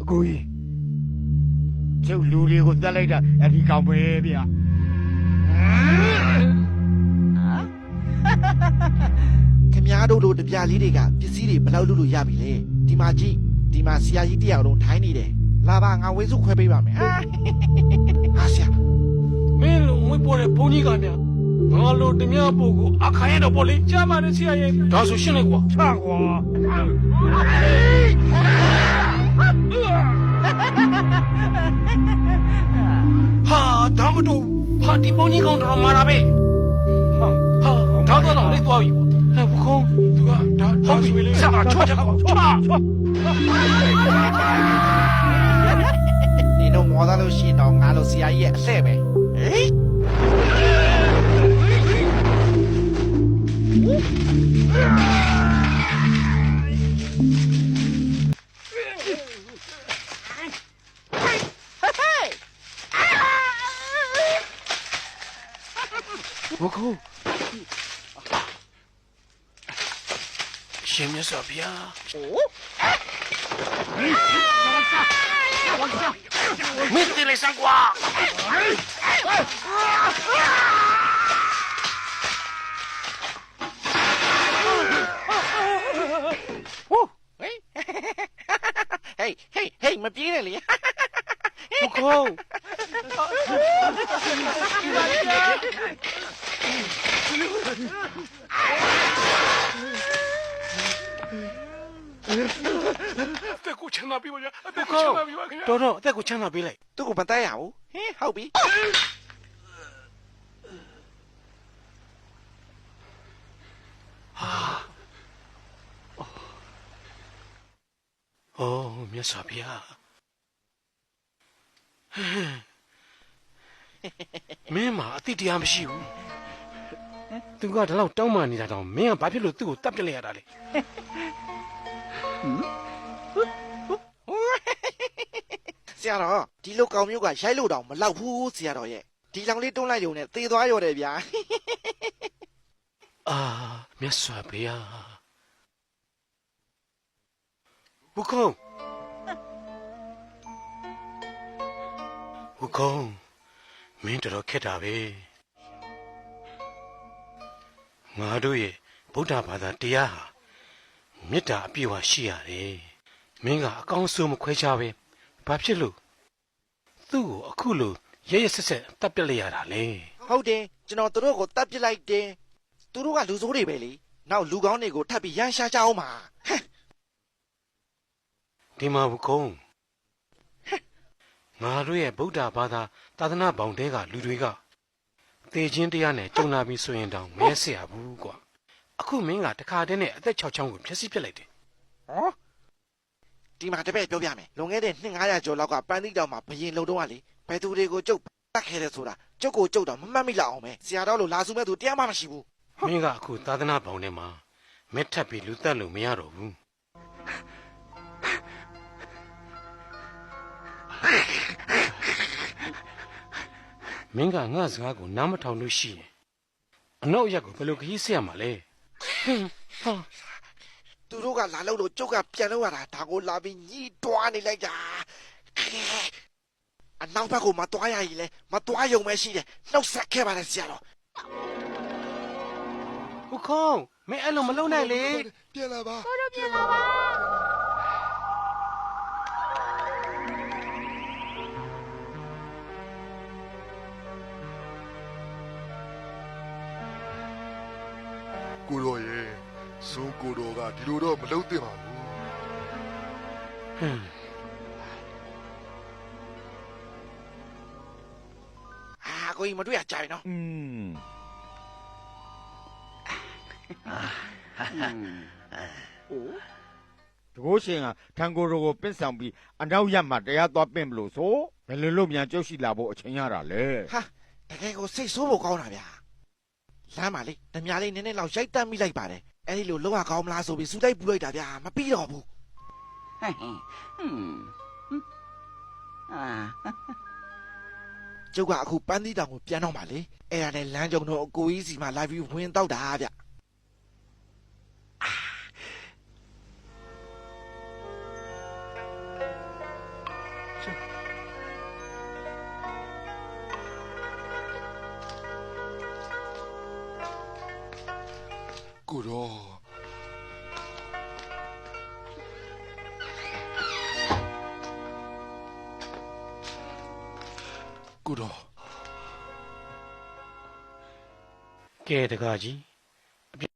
အကိုကြီးကျုပ်လူတွေကိုတက်လိုက်တာအဒီကောင်ပဲဗျာခင်ဗျားတို့လိုတပြားလေးတွေကပစ္စည်းတွေဘယ်လောက်လုပ်လို့ရပြီလဲဒီမှာကြည့်ဒီမှာဆရာကြီးတယောက်လုံးထိုင်းနေတယ်လာပါငါဝေစုခွဲပေးပါမယ်ဟာဆရာမင်းလိုဝိပေါ်တဲ့ဘုန်းကြီးကများငါလိုတများပို့ကိုအခါရတော့ပေါ့လေကြားပါနဲ့ဆရာရဲ့ဒါဆိုရှင်းလိုက်ကွာချကွာဟာဒါမတူဟာဒီဘုန်းကြီးကောင်တော်မာတာပဲဟာဒါတော့လေးသွားပြီဟဲ့ဘခုံးသူကဒါဟုတ်ပြီလေဆက်ပါချောချောနင်တို့မောသားလို့ရှိရင်တော့ငါလိုဆရာကြီးရဲ့အလှဲ့ပဲဘခုံးရှင်မြတ်စွာဘုရားမင်းတိလေးစံကွာဟေးမပြေးနဲ့လေဘခုံးတက်ကိုချမ်းသာပြီးပါဗျာအသက်ကိုချမ်းသာပြီးပါခင်ဗျာတော်အသက်ကိုချမ်းသာပေးလိုက်သူ့ကိုမတိုက်ရဘူးဟုတ်ပြီအော်မြတ်စွာဘုရားမင်းမှာအတိတရားမရှိဘူးသူကဒါတော့တောင်းပန်နေတာတော့မင်းကဘာဖြစ်လို့သူ့ကိုတတ်ပြလိုက်ရတာလဲဆရာတော်ဒီလိုကောင်မျိုးကရိုက်လို့တောင်မလောက်ဘူးဆရာတော်ရဲ့ဒီလောင်လေးတွန်းလိုက်ရုံနဲ့သေသွားရော်တယ်ဗျာအာမြတ်စွာဘုရားဘုခုံးမင်းတော်ခက်တာပဲငါတို့ရဲ့ဗုဒ္ဓဘာသာတရားဟာမေတ္တာအပြည့်အဝရှိရတယ်မင်းကအကောင်းဆုံးမခွဲခြားပဲဘာဖြစ်လို့သူ့ကိုအခုလိုရဲရဲဆက်ဆက်တပ်ပြလိုက်ရတာလဲဟုတ်တယ်ကျွန်တော်တို့ကိုတပ်ပစ်လိုက်တယ်သူတို့ကလူဆိုးတွေပဲလေနောက်လူကောင်းတွေကိုထပ်ပြီးရန်ရှာကြအောင်ပါဒီမှာဘုကုန်းငါတို့ရဲ့ဗုဒ္ဓဘာသာသာသနာ့ဘောင်တဲကလူတွေကသေခြင်းတရားနဲ့ကြုံလာပြီးဆိုရင်တောင်မဲဆရာဘူးကွာအခုမင်းကတခါတည်းနဲ့အသက်6ချောင်းကိုဖျက်ဆီးပစ်လိုက်တယ်ဟောဒီမှာတပည့်ပြောပြမယ်လွန်ခဲ့တဲ့200ကျော်လောက်ကပန်းသီးတောင်မှာဘရင်လုံတော့ကလေဘယ်သူတွေကိုကျုပ်တတ်ခဲ့တယ်ဆိုတာကျုပ်ကိုကျုပ်တော့မမှတ်မိလောက်အောင်ပဲဆရာတော်လို့လာစုမဲ့သူတရားမှမရှိဘူးမင်းကအခုသာသနာ့ဘောင်ထဲမှာမဲထပ်ပြီးလူတက်လို့မရတော့ဘူးမင်းကငါ့စကားကိုနားမထောင်လို့ရှိရင်အနောက်ရက်ကိုဘယ်လိုခရီးဆက်ရမှာလဲသူတို့ကလာလို့ကျုပ်ကပြန်လို့ရတာဒါကိုလာပြီးညှိတွားနေလိုက်တာအနောက်ဘက်ကိုမတွားရရင်လေမတွားရုံပဲရှိတယ်နှုတ်ဆက်ခဲ့ပါလေဆရာတော်ဟုတ်ခေါင်းမင်းအဲ့လိုမလုပ်နိုင်လေပြန်လာပါတို့ပြန်လာပါကိုတော်ရဲ့ဆုံးကိုတော်ကဒီလိုတော့မလုပ်သင့်ပါဘူးကိုကြီးမတွေ့ရကြပြီနော်တကိုးရှင်ကထန်ကိုရိုကိုပင့်ဆောင်ပြီးအနောက်ရက်မှာတရားသွားပင့်မလို့ဆိုဘယ်လိုလုပ်မြန်ကြုတ်ရှိလာဖို့အချိန်ရတာလဲဟာတကယ်ကိုစိတ်ဆိုးဖို့ကောင်းတာဗျာလမ်းပါလေဓမြလေးနည်းနည်းလောက်ရိုက်တက်မိလိုက်ပါတယ်အဲ့ဒီလိုလောက်ရကောင်းမလားဆိုပြီးစူတိုက်ပူလိုက်တာဗျာမပြီးတော့ဘူးကျုပ်ကအခုပန်းသီးတောင်ကိုပြန်တော့မှလေအဲ့ဒါနဲ့လမ်းကြုံတော့အကိုကြီးစီမှာလာပြီးဝင်တော့တာဗျ ကိုတော်ကိုတော် ကဲတကားကြီး